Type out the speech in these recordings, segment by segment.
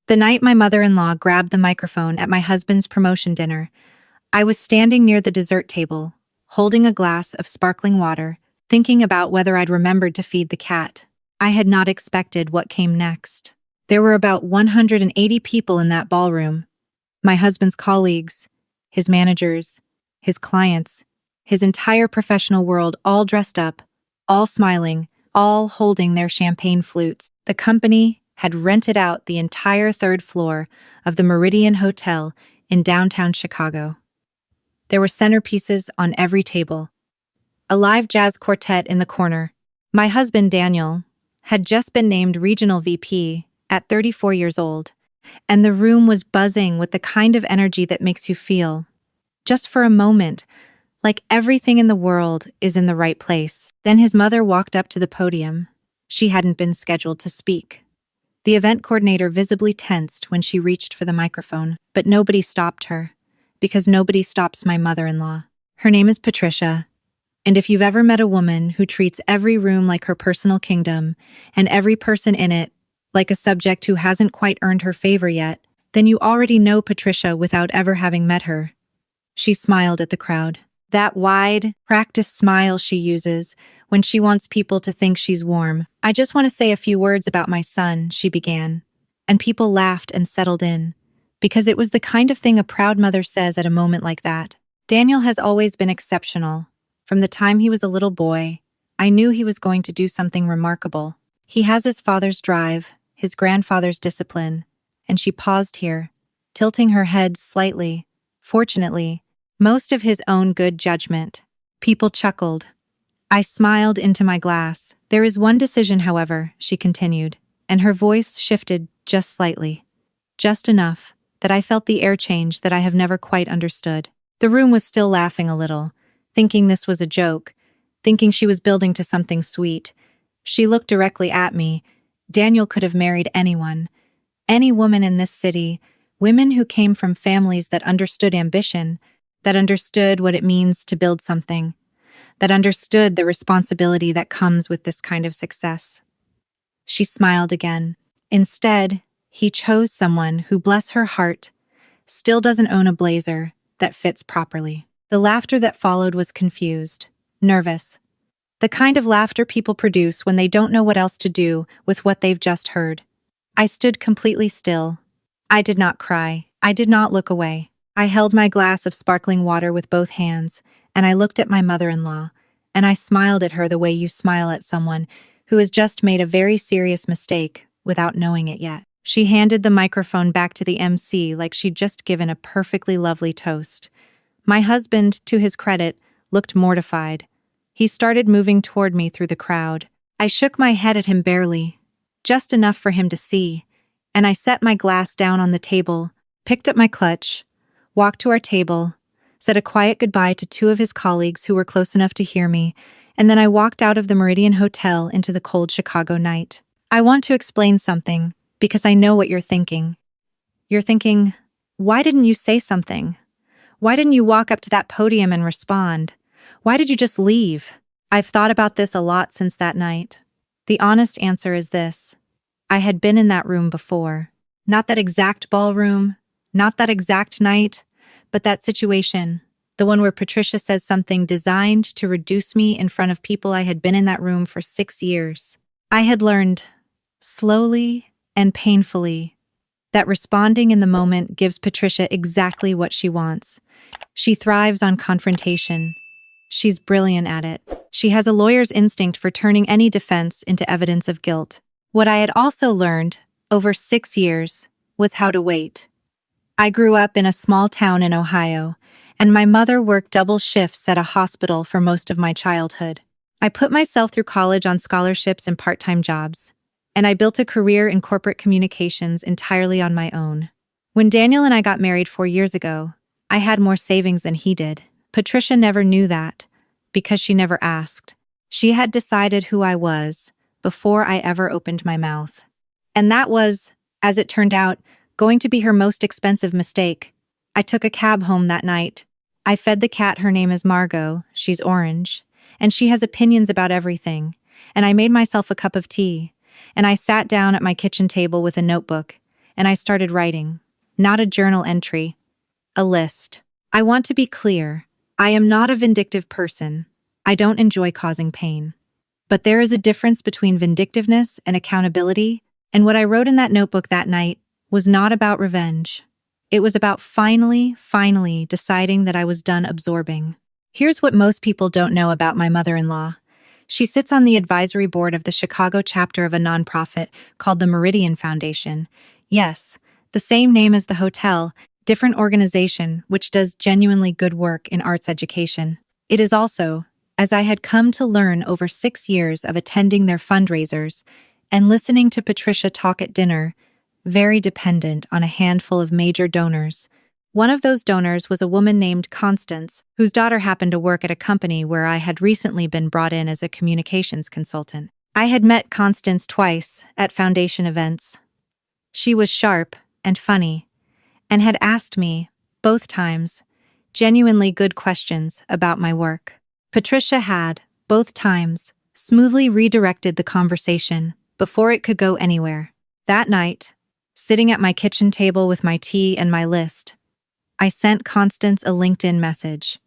The night my mother-in-law grabbed the microphone at my husband's promotion dinner, I was standing near the dessert table, holding a glass of sparkling water, thinking about whether I'd remembered to feed the cat. I had not expected what came next. There were about 180 people in that ballroom. My husband's colleagues, his managers, his clients, his entire professional world all dressed up, all smiling, all holding their champagne flutes. The company had rented out the entire third floor of the Meridian Hotel in downtown Chicago. There were centerpieces on every table. A live jazz quartet in the corner. My husband, Daniel, had just been named regional VP at 34 years old, and the room was buzzing with the kind of energy that makes you feel, just for a moment, like everything in the world is in the right place. Then his mother walked up to the podium. She hadn't been scheduled to speak. The event coordinator visibly tensed when she reached for the microphone, but nobody stopped her, because nobody stops my mother-in-law. Her name is Patricia, and if you've ever met a woman who treats every room like her personal kingdom, and every person in it like a subject who hasn't quite earned her favor yet, then you already know Patricia without ever having met her. She smiled at the crowd. That wide, practiced smile she uses when she wants people to think she's warm. I just want to say a few words about my son, she began. And people laughed and settled in, because it was the kind of thing a proud mother says at a moment like that. Daniel has always been exceptional. From the time he was a little boy, I knew he was going to do something remarkable. He has his father's drive, his grandfather's discipline, and she paused here, tilting her head slightly. Fortunately, most of his own good judgment. People chuckled. I smiled into my glass. There is one decision, however, she continued, and her voice shifted just slightly. Just enough that I felt the air change that I have never quite understood. The room was still laughing a little, thinking this was a joke, thinking she was building to something sweet. She looked directly at me. Daniel could have married anyone. Any woman in this city, women who came from families that understood ambition, that understood what it means to build something, that understood the responsibility that comes with this kind of success. She smiled again. Instead, he chose someone who, bless her heart, still doesn't own a blazer that fits properly. The laughter that followed was confused, nervous. The kind of laughter people produce when they don't know what else to do with what they've just heard. I stood completely still. I did not cry. I did not look away. I held my glass of sparkling water with both hands, and I looked at my mother-in-law, and I smiled at her the way you smile at someone who has just made a very serious mistake without knowing it yet. She handed the microphone back to the MC like she'd just given a perfectly lovely toast. My husband, to his credit, looked mortified. He started moving toward me through the crowd. I shook my head at him barely, just enough for him to see, and I set my glass down on the table, picked up my clutch, walked to our table, said a quiet goodbye to two of his colleagues who were close enough to hear me, and then I walked out of the Meridian Hotel into the cold Chicago night. I want to explain something, because I know what you're thinking. You're thinking, why didn't you say something? Why didn't you walk up to that podium and respond? Why did you just leave? I've thought about this a lot since that night. The honest answer is this. I had been in that room before. Not that exact ballroom, not that exact night, but that situation, the one where Patricia says something designed to reduce me in front of people I had been in that room for 6 years. I had learned, slowly and painfully, that responding in the moment gives Patricia exactly what she wants. She thrives on confrontation. She's brilliant at it. She has a lawyer's instinct for turning any defense into evidence of guilt. What I had also learned, over 6 years, was how to wait. I grew up in a small town in Ohio, and my mother worked double shifts at a hospital for most of my childhood. I put myself through college on scholarships and part-time jobs, and I built a career in corporate communications entirely on my own. When Daniel and I got married 4 years ago, I had more savings than he did. Patricia never knew that, because she never asked. She had decided who I was before I ever opened my mouth. And that was, as it turned out, going to be her most expensive mistake. I took a cab home that night. I fed the cat. Her name is Margot. She's orange, and she has opinions about everything. And I made myself a cup of tea, and I sat down at my kitchen table with a notebook, and I started writing. Not a journal entry, a list. I want to be clear. I am not a vindictive person. I don't enjoy causing pain. But there is a difference between vindictiveness and accountability, and what I wrote in that notebook that night was not about revenge. It was about finally deciding that I was done absorbing. Here's what most people don't know about my mother-in-law. She sits on the advisory board of the Chicago chapter of a nonprofit called the Meridian Foundation. Yes, the same name as the hotel, different organization which does genuinely good work in arts education. It is also, as I had come to learn over 6 years of attending their fundraisers and listening to Patricia talk at dinner, very dependent on a handful of major donors. One of those donors was a woman named Constance, whose daughter happened to work at a company where I had recently been brought in as a communications consultant. I had met Constance twice at foundation events. She was sharp and funny, and had asked me, both times, genuinely good questions about my work. Patricia had, both times, smoothly redirected the conversation before it could go anywhere. That night, sitting at my kitchen table with my tea and my list, I sent Constance a LinkedIn message.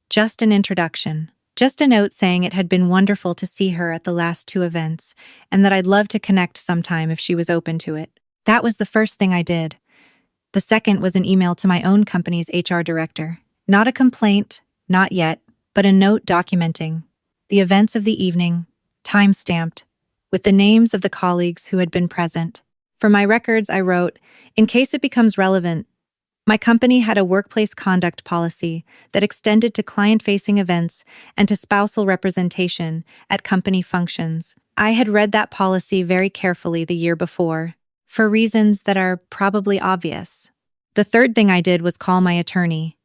Just an introduction. Just a note saying it had been wonderful to see her at the last 2 events, and that I'd love to connect sometime if she was open to it. That was the first thing I did. The second was an email to my own company's HR director. Not a complaint, not yet, but a note documenting the events of the evening, time-stamped, with the names of the colleagues who had been present. For my records, I wrote, in case it becomes relevant, my company had a workplace conduct policy that extended to client-facing events and to spousal representation at company functions. I had read that policy very carefully the year before, for reasons that are probably obvious. The third thing I did was call my attorney.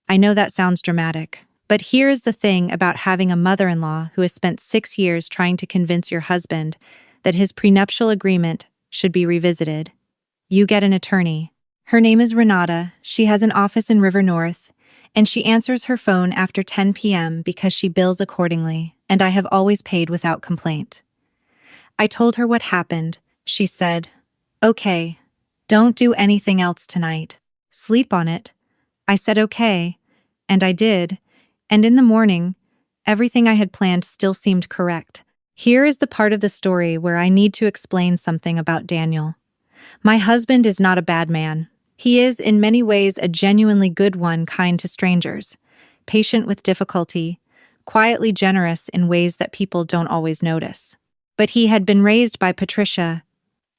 I know that sounds dramatic, but here's the thing about having a mother-in-law who has spent 6 years trying to convince your husband that his prenuptial agreement should be revisited. You get an attorney. Her name is Renata. She has an office in River North, and she answers her phone after 10 p.m. because she bills accordingly, and I have always paid without complaint. I told her what happened. She said, okay, don't do anything else tonight. Sleep on it. I said okay, and I did, and in the morning, everything I had planned still seemed correct. Here is the part of the story where I need to explain something about Daniel. My husband is not a bad man. He is, in many ways, a genuinely good one, kind to strangers, patient with difficulty, quietly generous in ways that people don't always notice. But he had been raised by Patricia,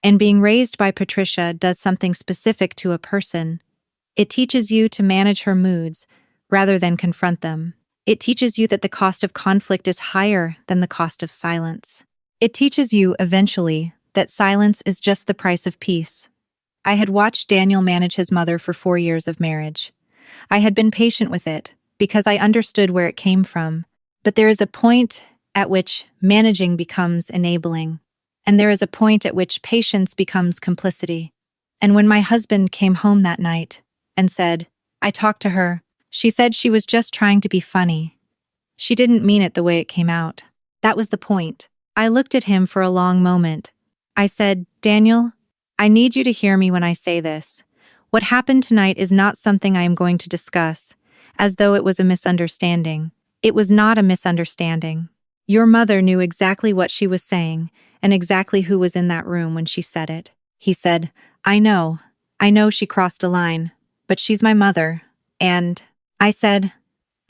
and being raised by Patricia does something specific to a person. It teaches you to manage her moods rather than confront them. It teaches you that the cost of conflict is higher than the cost of silence. It teaches you, eventually, that silence is just the price of peace. I had watched Daniel manage his mother for 4 years of marriage. I had been patient with it, because I understood where it came from. But there is a point at which managing becomes enabling, and there is a point at which patience becomes complicity. And when my husband came home that night and said, I talked to her, she said she was just trying to be funny. She didn't mean it the way it came out. That was the point. I looked at him for a long moment. I said, Daniel, I need you to hear me when I say this. What happened tonight is not something I am going to discuss, as though it was a misunderstanding. It was not a misunderstanding. Your mother knew exactly what she was saying, and exactly who was in that room when she said it. He said, I know she crossed a line, but she's my mother, and I said,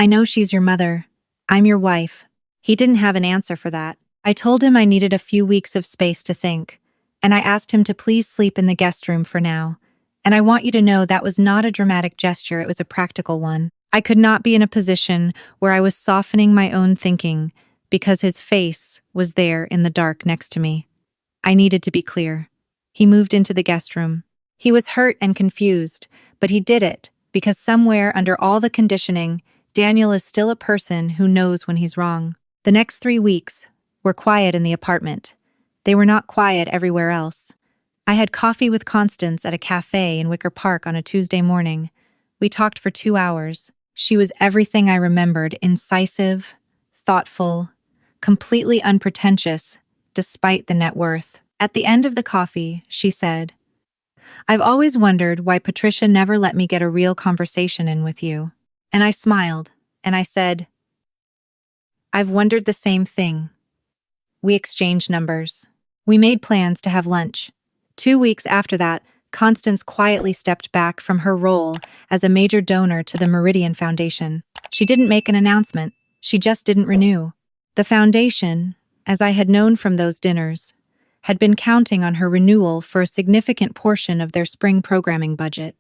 I know she's your mother. I'm your wife. He didn't have an answer for that. I told him I needed a few weeks of space to think, and I asked him to please sleep in the guest room for now. And I want you to know that was not a dramatic gesture, it was a practical one. I could not be in a position where I was softening my own thinking because his face was there in the dark next to me. I needed to be clear. He moved into the guest room. He was hurt and confused, but he did it because somewhere under all the conditioning, Daniel is still a person who knows when he's wrong. The next 3 weeks were quiet in the apartment. They were not quiet everywhere else. I had coffee with Constance at a cafe in Wicker Park on a Tuesday morning. We talked for 2 hours. She was everything I remembered, incisive, thoughtful, completely unpretentious, despite the net worth. At the end of the coffee, she said, I've always wondered why Patricia never let me get a real conversation in with you. And I smiled, and I said, I've wondered the same thing. We exchanged numbers. We made plans to have lunch. 2 weeks after that, Constance quietly stepped back from her role as a major donor to the Meridian Foundation. She didn't make an announcement, she just didn't renew. The foundation, as I had known from those dinners, had been counting on her renewal for a significant portion of their spring programming budget.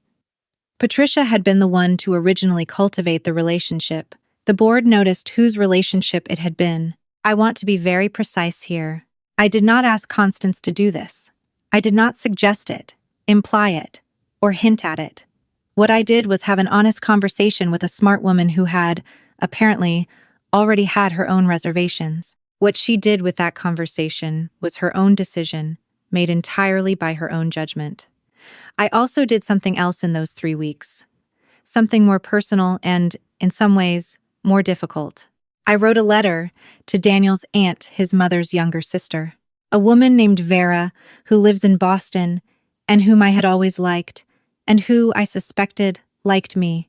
Patricia had been the one to originally cultivate the relationship. The board noticed whose relationship it had been. I want to be very precise here. I did not ask Constance to do this. I did not suggest it, imply it, or hint at it. What I did was have an honest conversation with a smart woman who had, apparently, already had her own reservations. What she did with that conversation was her own decision, made entirely by her own judgment. I also did something else in those 3 weeks. Something more personal and, in some ways, more difficult. I wrote a letter to Daniel's aunt, his mother's younger sister, a woman named Vera who lives in Boston and whom I had always liked, and who, I suspected, liked me.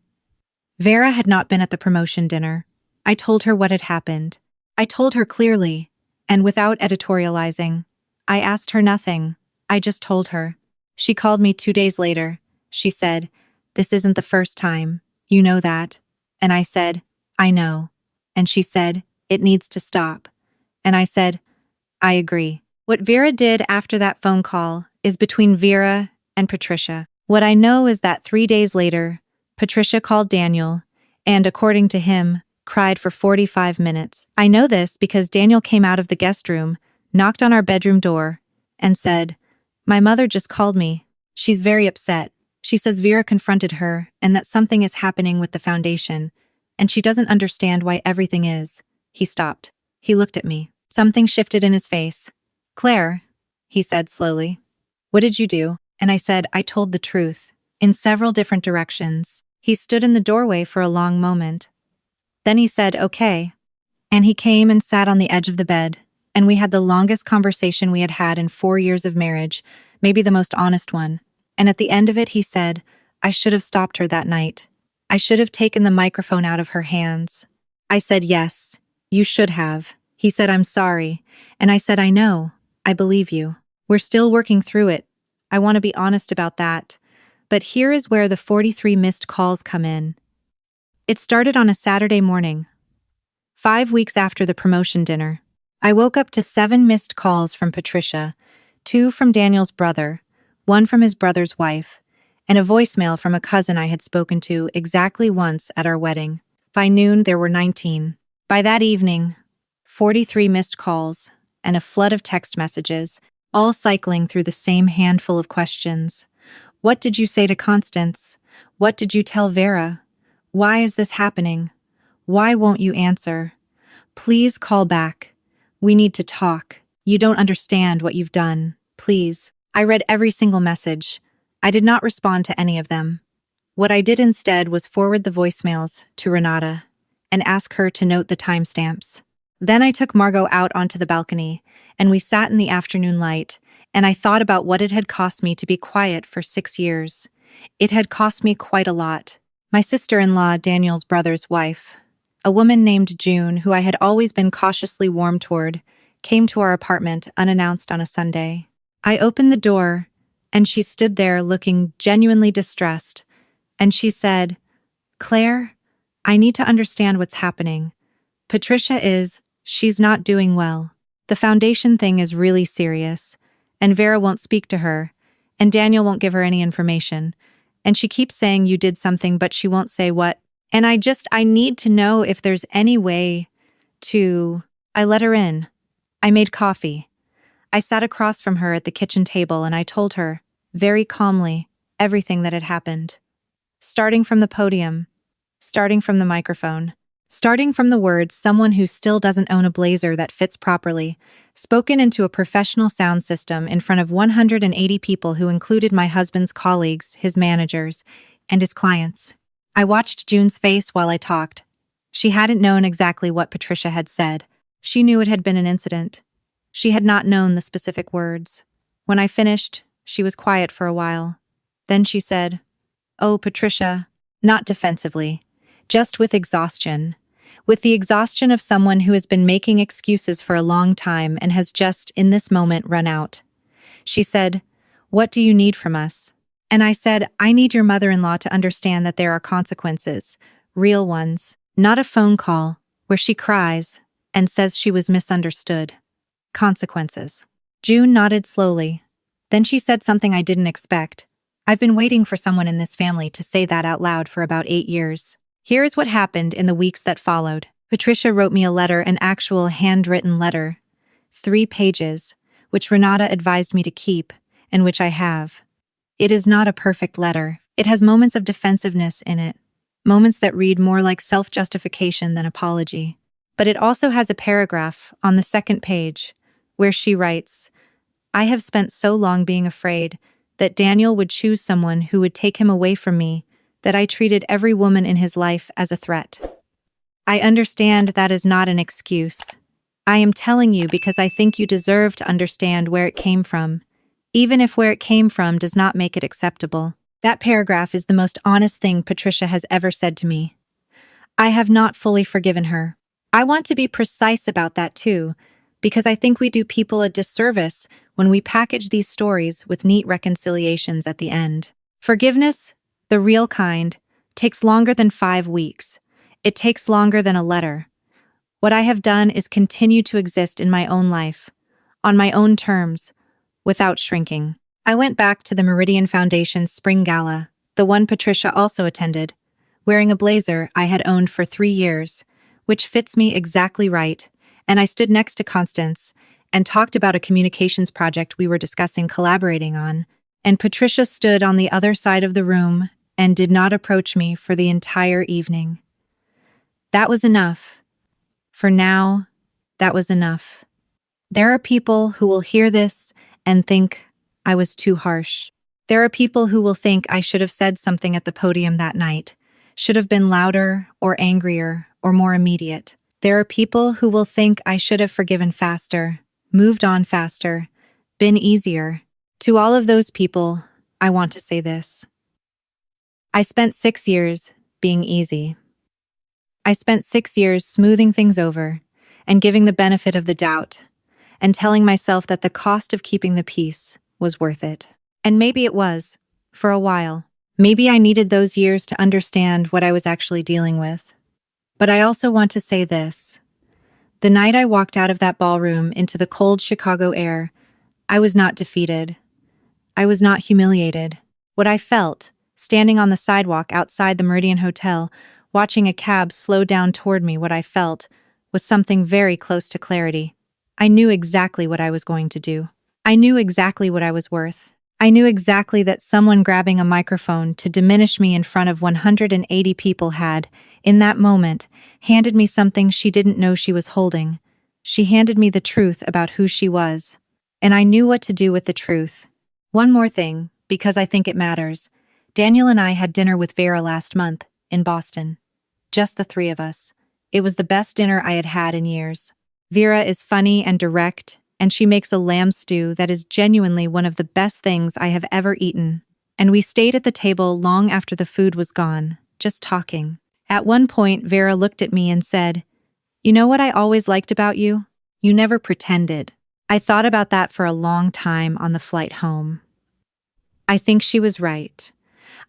Vera had not been at the promotion dinner. I told her what had happened. I told her clearly, and without editorializing. I asked her nothing. I just told her. She called me 2 days later. She said, "This isn't the first time. You know that." And I said, "I know." And she said, "It needs to stop." And I said, "I agree." What Vera did after that phone call is between Vera and Patricia. What I know is that 3 days later, Patricia called Daniel, and according to him, cried for 45 minutes. I know this because Daniel came out of the guest room, knocked on our bedroom door, and said, "My mother just called me. She's very upset. She says Vera confronted her and that something is happening with the foundation, and she doesn't understand why everything is." He stopped. He looked at me. Something shifted in his face. "Claire," he said slowly, "what did you do?" And I said, "I told the truth, in several different directions." He stood in the doorway for a long moment. Then he said, "Okay." And he came and sat on the edge of the bed, and we had the longest conversation we had had in 4 years of marriage, maybe the most honest one. And at the end of it, he said, "I should have stopped her that night. I should have taken the microphone out of her hands." I said, "Yes, you should have." He said, "I'm sorry." And I said, "I know. I believe you. We're still working through it. I want to be honest about that. But here is where the 43 missed calls come in. It started on a Saturday morning, 5 weeks after the promotion dinner. I woke up to 7 missed calls from Patricia, 2 from Daniel's brother, 1 from his brother's wife, and a voicemail from a cousin I had spoken to exactly once at our wedding. By noon, there were 19. By that evening, 43 missed calls and a flood of text messages, all cycling through the same handful of questions. What did you say to Constance? What did you tell Vera? Why is this happening? Why won't you answer? Please call back. We need to talk. You don't understand what you've done. Please. I read every single message. I did not respond to any of them. What I did instead was forward the voicemails to Renata and ask her to note the timestamps. Then I took Margot out onto the balcony, and we sat in the afternoon light, and I thought about what it had cost me to be quiet for 6 years. It had cost me quite a lot. My sister-in-law, Daniel's brother's wife, a woman named June, who I had always been cautiously warm toward, came to our apartment unannounced on a Sunday. I opened the door, and she stood there looking genuinely distressed, and she said, "Claire, I need to understand what's happening. She's not doing well. The foundation thing is really serious, and Vera won't speak to her, and Daniel won't give her any information, and she keeps saying you did something but she won't say what, and I need to know if there's any way to..." I let her in. I made coffee. I sat across from her at the kitchen table and I told her, very calmly, everything that had happened. Starting from the podium, starting from the microphone, starting from the words "someone who still doesn't own a blazer that fits properly," spoken into a professional sound system in front of 180 people who included my husband's colleagues, his managers, and his clients. I watched June's face while I talked. She hadn't known exactly what Patricia had said. She knew it had been an incident. She had not known the specific words. When I finished, she was quiet for a while. Then she said, "Oh, Patricia," not defensively, just with exhaustion. With the exhaustion of someone who has been making excuses for a long time and has just, in this moment, run out. She said, "What do you need from us?" And I said, "I need your mother-in-law to understand that there are consequences, real ones, not a phone call where she cries and says she was misunderstood. Consequences." June nodded slowly. Then she said something I didn't expect. "I've been waiting for someone in this family to say that out loud for about 8 years. Here is what happened in the weeks that followed. Patricia wrote me a letter, an actual handwritten letter. 3 pages, which Renata advised me to keep, and which I have. It is not a perfect letter. It has moments of defensiveness in it, moments that read more like self-justification than apology. But it also has a paragraph on the 2nd page, where she writes, "I have spent so long being afraid that Daniel would choose someone who would take him away from me, that I treated every woman in his life as a threat. I understand that is not an excuse. I am telling you because I think you deserve to understand where it came from, even if where it came from does not make it acceptable." That paragraph is the most honest thing Patricia has ever said to me. I have not fully forgiven her. I want to be precise about that too, because I think we do people a disservice when we package these stories with neat reconciliations at the end. Forgiveness, the real kind, takes longer than 5 weeks. It takes longer than a letter. What I have done is continue to exist in my own life, on my own terms, without shrinking. I went back to the Meridian Foundation's spring gala, the one Patricia also attended, wearing a blazer I had owned for 3 years, which fits me exactly right, and I stood next to Constance and talked about a communications project we were discussing collaborating on, and Patricia stood on the other side of the room and did not approach me for the entire evening. That was enough. For now, that was enough. There are people who will hear this and think I was too harsh. There are people who will think I should have said something at the podium that night, should have been louder or angrier or more immediate. There are people who will think I should have forgiven faster, moved on faster, been easier. To all of those people, I want to say this. I spent 6 years being easy. I spent 6 years smoothing things over and giving the benefit of the doubt and telling myself that the cost of keeping the peace was worth it. And maybe it was, for a while. Maybe I needed those years to understand what I was actually dealing with. But I also want to say this. The night I walked out of that ballroom into the cold Chicago air, I was not defeated. I was not humiliated. What I felt, standing on the sidewalk outside the Meridian Hotel, watching a cab slow down toward me, what I felt was something very close to clarity. I knew exactly what I was going to do. I knew exactly what I was worth. I knew exactly that someone grabbing a microphone to diminish me in front of 180 people had, in that moment, handed me something she didn't know she was holding. She handed me the truth about who she was. And I knew what to do with the truth. One more thing, because I think it matters. Daniel and I had dinner with Vera last month, in Boston. Just the 3 of us. It was the best dinner I had had in years. Vera is funny and direct, and she makes a lamb stew that is genuinely one of the best things I have ever eaten. And we stayed at the table long after the food was gone, just talking. At one point, Vera looked at me and said, "You know what I always liked about you? You never pretended." I thought about that for a long time on the flight home. I think she was right.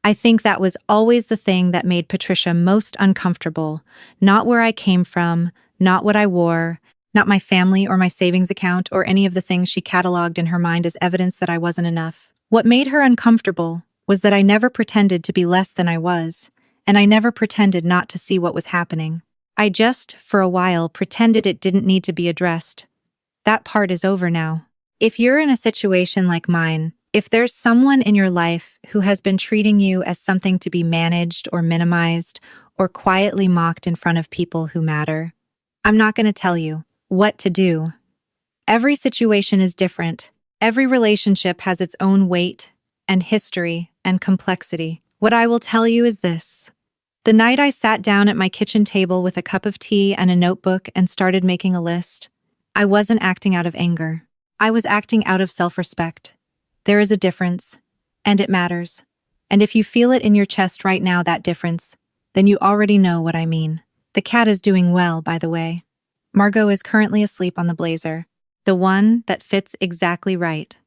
I think that was always the thing that made Patricia most uncomfortable, not where I came from, not what I wore, not my family or my savings account or any of the things she cataloged in her mind as evidence that I wasn't enough. What made her uncomfortable was that I never pretended to be less than I was, and I never pretended not to see what was happening. I just, for a while, pretended it didn't need to be addressed. That part is over now. If you're in a situation like mine, if there's someone in your life who has been treating you as something to be managed or minimized or quietly mocked in front of people who matter, I'm not going to tell you what to do. Every situation is different. Every relationship has its own weight and history and complexity. What I will tell you is this. The night I sat down at my kitchen table with a cup of tea and a notebook and started making a list, I wasn't acting out of anger. I was acting out of self-respect. There is a difference, and it matters. And if you feel it in your chest right now, that difference, then you already know what I mean. The cat is doing well, by the way. Margot is currently asleep on the blazer, the one that fits exactly right.